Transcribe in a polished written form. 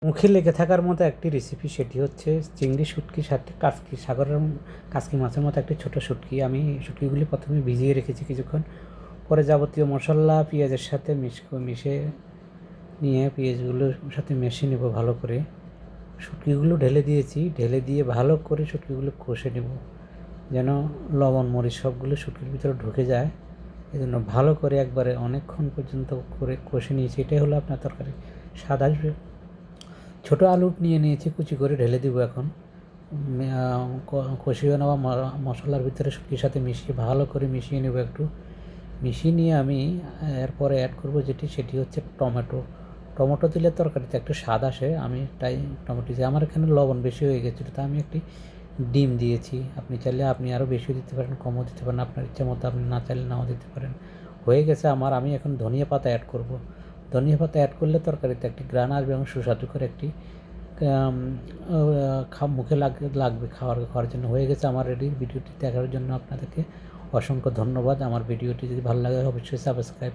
মুখে লেগে থাকার মতো একটি রেসিপি, সেটি হচ্ছে চিংড়ি শুটকির সাথে সাগরের কাসকি মাছের মতো একটি ছোটো শুটকি। আমি শুটকিগুলি প্রথমে ভিজিয়ে রেখেছি কিছুক্ষণ, পরে যাবতীয় মশলা পেঁয়াজের সাথে মিশে নিয়ে পেঁয়াজগুলোর সাথে মিশিয়ে নেব ভালো করে। শুটকিগুলো ঢেলে দিয়েছি, ঢেলে দিয়ে ভালো করে শুটকিগুলো কষে নেব যেন লবণ মরিচ সবগুলো শুটকির ভিতরে ঢুকে যায়। এই জন্য ভালো করে একবারে অনেকক্ষণ পর্যন্ত করে কষে নিয়েছি। এটাই হলো আপনার তরকারি স্বাদ আসবে। ছোটো আলু নিয়ে নিয়েছি, কুচি করে ঢেলে দিব এখন। কষিয়ে নেওয়া মশলার ভিতরে শুটকির সাথে মিশিয়ে ভালো করে মিশিয়ে নেব একটু। মিশিয়ে নিয়ে আমি এরপরে অ্যাড করব সেটি হচ্ছে টমেটো। টমেটো দিলে তরকারিতে একটু স্বাদ আসে, আমি তাই টমেটো দিই। আমার এখানে লবণ বেশি হয়ে গেছিলো, তাই আমি একটি ডিম দিয়েছি। আপনি চাইলে আপনি আরও বেশিও দিতে পারেন, কমও দিতে পারেন, আপনার ইচ্ছা মতো। আপনি না চাইলে নাও দিতে পারেন। হয়ে গেছে আমার। আমি এখন ধনিয়া পাতা অ্যাড করব। ধনিয়া পাতা অ্যাড করলে তরকারিতে একটি গ্রান আসবে এবং সুস্বাদুকর একটি মুখে লাগবে খাওয়ার জন্য। হয়ে গেছে আমার রেডি। ভিডিওটি দেখার জন্য আপনাদেরকে অসংখ্য ধন্যবাদ। আমার ভিডিওটি যদি ভালো লাগে অবশ্যই সাবস্ক্রাইব